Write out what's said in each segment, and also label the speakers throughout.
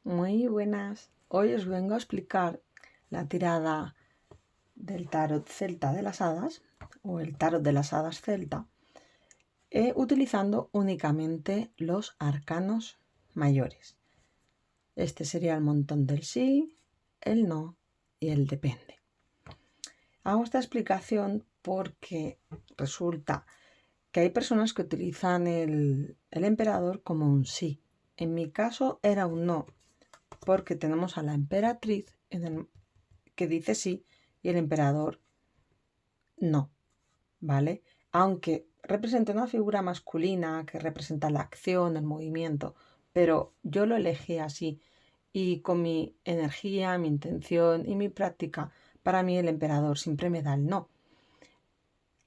Speaker 1: Muy buenas. Hoy os vengo a explicar la tirada del tarot celta de las hadas o el tarot de las hadas celta utilizando únicamente los arcanos mayores. Este sería el montón del sí, el no y el depende. Hago esta explicación porque resulta que hay personas que utilizan el emperador como un sí. En mi caso era un no, porque tenemos a la emperatriz que dice sí y el emperador no, ¿vale? Aunque representa una figura masculina que representa la acción, el movimiento, pero yo lo elegí así y con mi energía, mi intención y mi práctica, para mí el emperador siempre me da el no.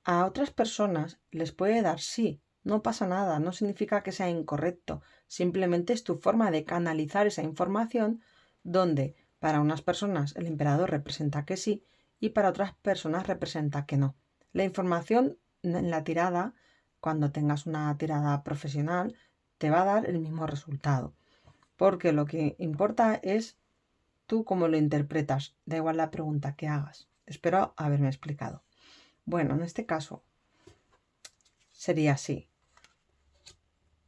Speaker 1: A otras personas les puede dar sí, no pasa nada, no significa que sea incorrecto, simplemente es tu forma de canalizar esa información donde para unas personas el emperador representa que sí y para otras personas representa que no. La información en la tirada, cuando tengas una tirada profesional, te va a dar el mismo resultado, porque lo que importa es tú cómo lo interpretas, da igual la pregunta que hagas. Espero haberme explicado. Bueno, en este caso sería así.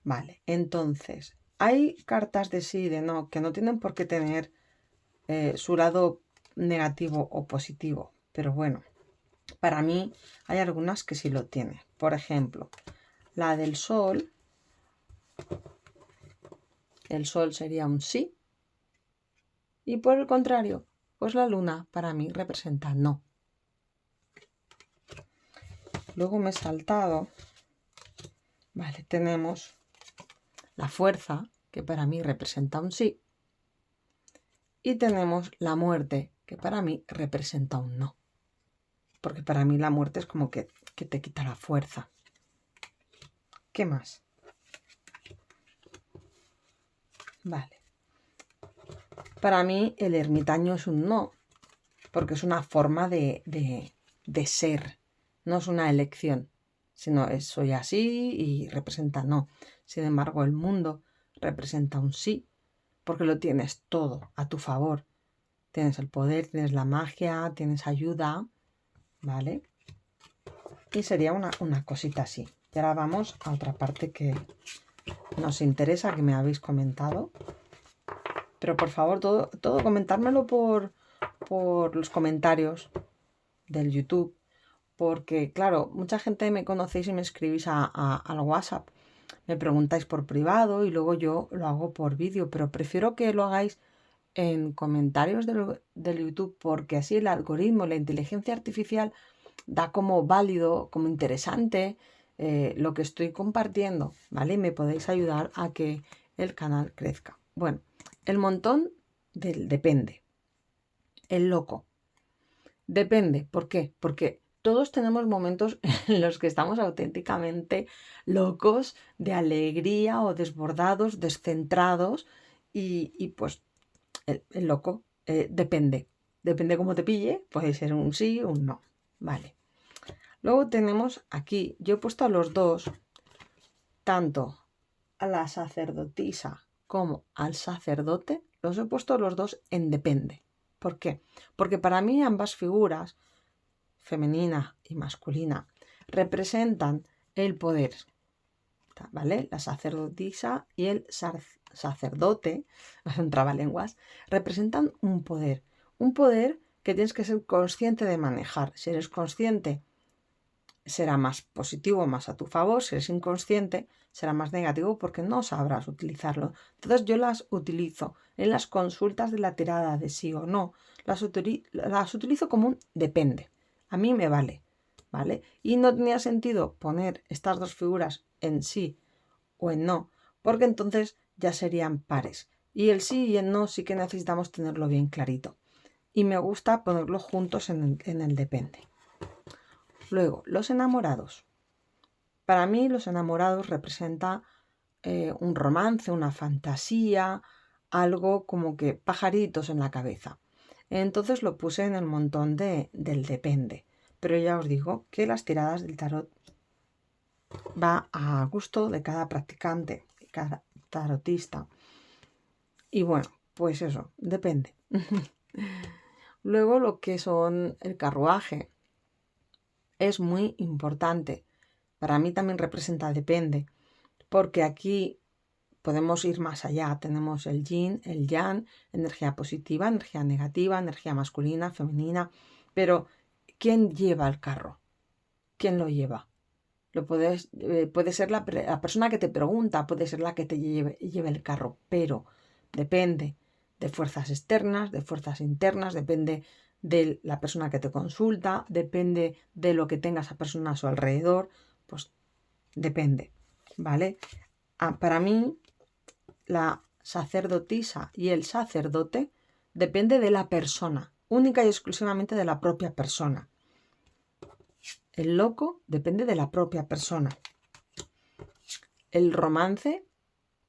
Speaker 1: Vale, entonces, hay cartas de sí y de no que no tienen por qué tener su lado negativo o positivo, pero bueno, para mí hay algunas que sí lo tienen. Por ejemplo, la del sol, el sol sería un sí, y por el contrario, pues la luna para mí representa no. Luego me he saltado, vale, tenemos la fuerza, que para mí representa un sí, y tenemos la muerte, que para mí representa un no. Porque para mí la muerte es como que te quita la fuerza. ¿Qué más? Vale. Para mí el ermitaño es un no, porque es una forma de ser, no es una elección, sino es soy así y representa no. Sin embargo, el mundo representa un sí, porque lo tienes todo a tu favor. Tienes el poder, tienes la magia, tienes ayuda, ¿vale? Y sería una cosita así. Y ahora vamos a otra parte que nos interesa, que me habéis comentado. Pero por favor, todo comentármelo por los comentarios del YouTube. Porque, claro, mucha gente me conocéis y me escribís al WhatsApp. Me preguntáis por privado y luego yo lo hago por vídeo. Pero prefiero que lo hagáis en comentarios del YouTube, porque así el algoritmo, la inteligencia artificial da como válido, como interesante lo que estoy compartiendo, ¿vale? Y me podéis ayudar a que el canal crezca. Bueno, el montón del depende. El loco. Depende. ¿Por qué? Porque todos tenemos momentos en los que estamos auténticamente locos, de alegría o desbordados, descentrados y pues el loco depende. Depende cómo te pille, puede ser un sí o un no. Vale. Luego tenemos aquí, yo he puesto a los dos, tanto a la sacerdotisa como al sacerdote, los he puesto los dos en depende. ¿Por qué? Porque para mí ambas figuras, femenina y masculina, representan el poder, ¿vale? La sacerdotisa y el sacerdote, un trabalenguas, representan un poder que tienes que ser consciente de manejar. Si eres consciente, será más positivo, más a tu favor. Si eres inconsciente, será más negativo porque no sabrás utilizarlo. Entonces yo las utilizo en las consultas de la tirada de sí o no. Las utilizo como un depende. A mí me vale, ¿vale? Y no tenía sentido poner estas dos figuras en sí o en no, porque entonces ya serían pares. Y el sí y el no sí que necesitamos tenerlo bien clarito. Y me gusta ponerlos juntos en el depende. Luego, los enamorados. Para mí los enamorados representa un romance, una fantasía, algo como que pajaritos en la cabeza. Entonces lo puse en el montón del depende. Pero ya os digo que las tiradas del tarot va a gusto de cada practicante, cada tarotista. Y bueno, Pues eso, depende. Luego lo que son el carruaje es muy importante. Para mí también representa depende, porque aquí podemos ir más allá. Tenemos el yin, el yang, energía positiva, energía negativa, energía masculina, femenina. Pero, ¿quién lleva el carro? ¿Quién lo lleva? Puede ser la persona que te pregunta, puede ser la que te lleve el carro, pero depende de fuerzas externas, de fuerzas internas, depende de la persona que te consulta, depende de lo que tenga esa persona a su alrededor, pues depende, ¿vale? Para mí, la sacerdotisa y el sacerdote depende de la persona, única y exclusivamente de la propia persona. El loco depende de la propia persona. El romance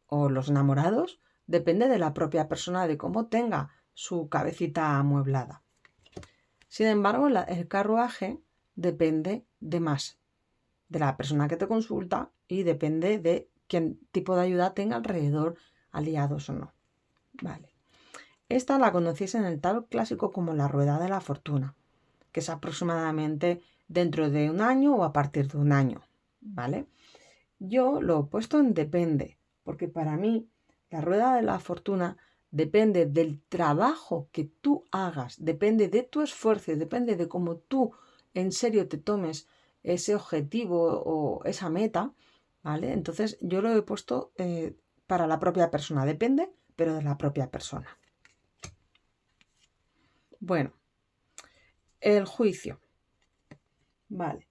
Speaker 1: o los enamorados depende de la propia persona, de cómo tenga su cabecita amueblada. Sin embargo, el carruaje depende de más, de la persona que te consulta y depende de qué tipo de ayuda tenga alrededor, aliados o no. Vale. Esta la conocéis en el tarot clásico como la rueda de la fortuna, que es aproximadamente dentro de un año o a partir de un año, ¿vale? Yo lo he puesto en depende, porque para mí la rueda de la fortuna depende del trabajo que tú hagas, depende de tu esfuerzo, depende de cómo tú en serio te tomes ese objetivo o esa meta, ¿vale? Entonces yo lo he puesto para la propia persona, depende, pero de la propia persona. Bueno, el juicio. Vale.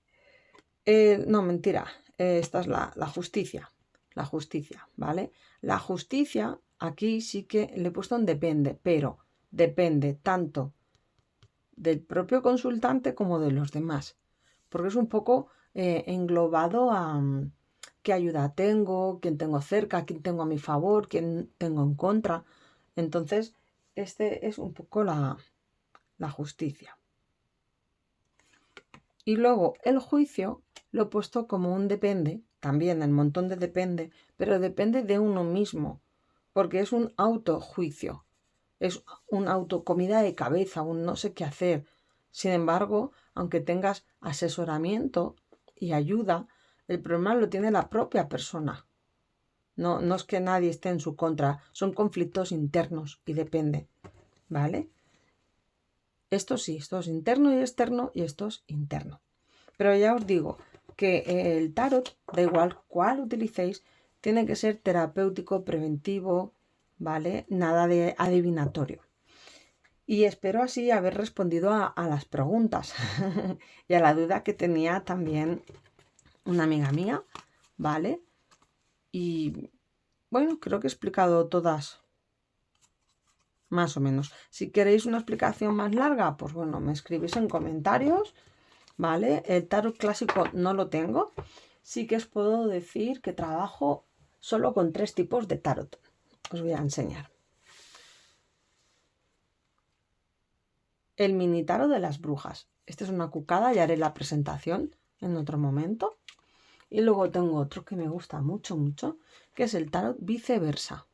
Speaker 1: No, mentira. Esta es la justicia. La justicia, ¿vale? La justicia, aquí sí que le he puesto en depende, pero depende tanto del propio consultante como de los demás. Porque es un poco englobado a qué ayuda tengo, quién tengo cerca, quién tengo a mi favor, quién tengo en contra. Entonces, este es un poco la justicia. Y luego el juicio lo he puesto como un depende, también el montón de depende, pero depende de uno mismo, porque es un autojuicio, es un autocomida de cabeza, un no sé qué hacer. Sin embargo, aunque tengas asesoramiento y ayuda, el problema lo tiene la propia persona. No es que nadie esté en su contra, son conflictos internos y depende, ¿vale? Esto sí, esto es interno y externo y esto es interno. Pero ya os digo que el tarot, da igual cuál utilicéis, tiene que ser terapéutico, preventivo, ¿vale? Nada de adivinatorio. Y espero así haber respondido a las preguntas y a la duda que tenía también una amiga mía, ¿vale? Y bueno, creo que he explicado todas más o menos. Si queréis una explicación más larga, pues bueno, me escribís en comentarios, ¿vale? El tarot clásico no lo tengo. Sí que os puedo decir que trabajo solo con 3 tipos de tarot. Os voy a enseñar. El mini tarot de las brujas. Esta es una cucada y haré la presentación en otro momento. Y luego tengo otro que me gusta mucho, mucho, que es el tarot viceversa.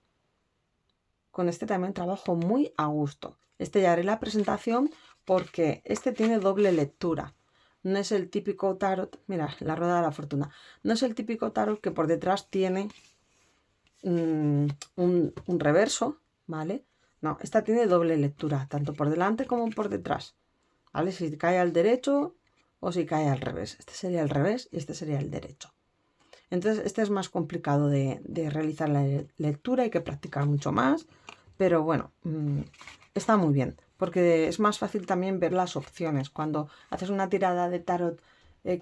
Speaker 1: Con este también trabajo muy a gusto. Este ya haré la presentación porque este tiene doble lectura. No es el típico tarot, mira, la rueda de la fortuna. No es el típico tarot que por detrás tiene un reverso, ¿vale? No, esta tiene doble lectura, tanto por delante como por detrás, ¿vale? Si cae al derecho o si cae al revés. Este sería el revés y este sería el derecho. Entonces, este es más complicado de realizar la lectura, hay que practicar mucho más, pero bueno, está muy bien, porque es más fácil también ver las opciones. Cuando haces una tirada de tarot,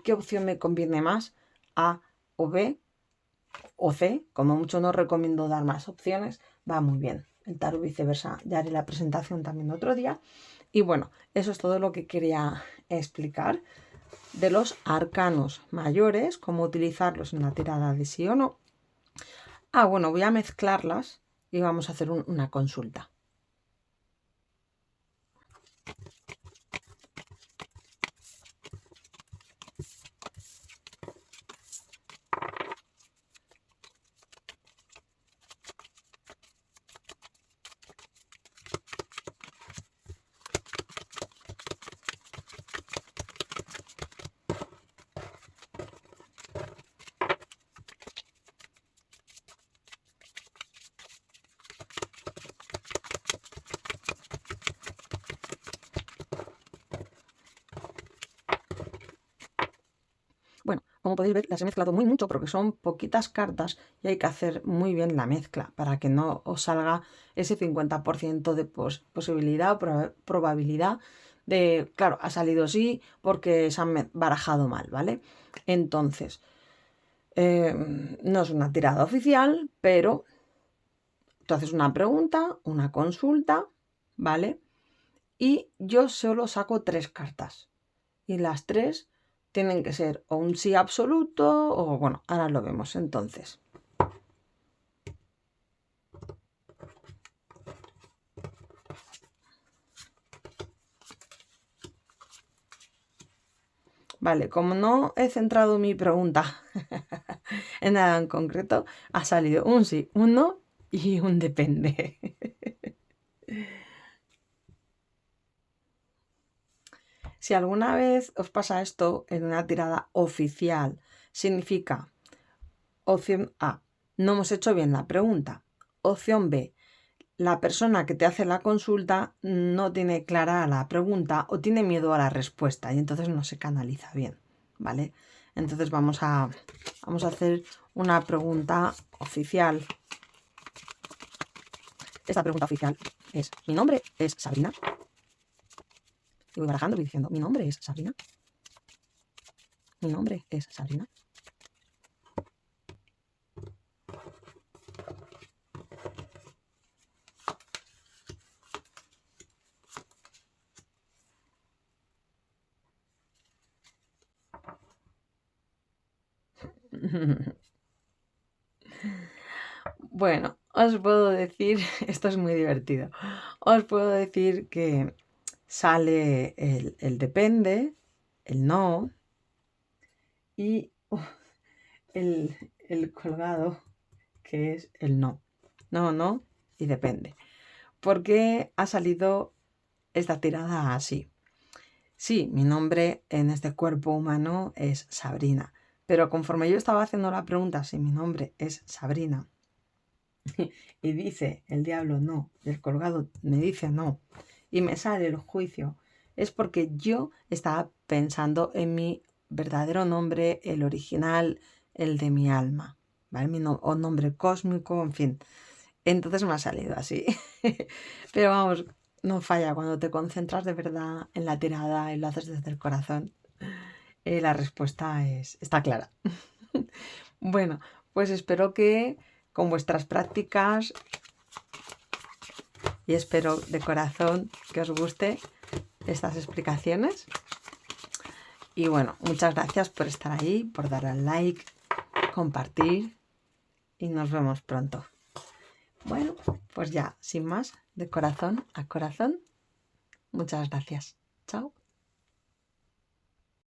Speaker 1: ¿qué opción me conviene más? A o B o C, como mucho no recomiendo dar más opciones, va muy bien. El tarot viceversa, ya haré la presentación también otro día. Y bueno, eso es todo lo que quería explicar de los arcanos mayores, cómo utilizarlos en la tirada de sí o no. Bueno, voy a mezclarlas y vamos a hacer una consulta. como podéis ver, las he mezclado muy mucho porque son poquitas cartas y hay que hacer muy bien la mezcla para que no os salga ese 50% de posibilidad o probabilidad de, claro, ha salido sí porque se han barajado mal, ¿vale? Entonces, no es una tirada oficial, pero tú haces una pregunta, una consulta, ¿vale? Y yo solo saco 3 cartas. Y las 3 tienen que ser o un sí absoluto o, bueno, ahora lo vemos entonces. Vale, como no he centrado mi pregunta en nada en concreto, ha salido un sí, un no y un depende. Si alguna vez os pasa esto en una tirada oficial, significa opción A, no hemos hecho bien la pregunta. Opción B, la persona que te hace la consulta no tiene clara la pregunta o tiene miedo a la respuesta y entonces no se canaliza bien, ¿vale? Entonces vamos a hacer una pregunta oficial. Esta pregunta oficial es, ¿mi nombre es Sabrina? Y voy barajando y diciendo, ¿mi nombre es Sabrina? ¿Mi nombre es Sabrina? Bueno, os puedo decir, esto es muy divertido, os puedo decir que sale el depende, el no y el colgado, que es el no. No, no y depende. ¿Por qué ha salido esta tirada así? Sí, mi nombre en este cuerpo humano es Sabrina, pero conforme yo estaba haciendo la pregunta si mi nombre es Sabrina y dice el diablo no, y el colgado me dice no, y me sale el juicio, es porque yo estaba pensando en mi verdadero nombre, el original, el de mi alma, ¿vale? O nombre cósmico, en fin. Entonces me ha salido así. Pero vamos, no falla cuando te concentras de verdad en la tirada y lo haces desde el corazón. La respuesta está clara. Bueno, pues espero que con vuestras prácticas y espero de corazón que os guste estas explicaciones. Y bueno, muchas gracias por estar ahí, por dar al like, compartir y nos vemos pronto. Bueno, pues ya, sin más, de corazón a corazón, muchas gracias. Chao.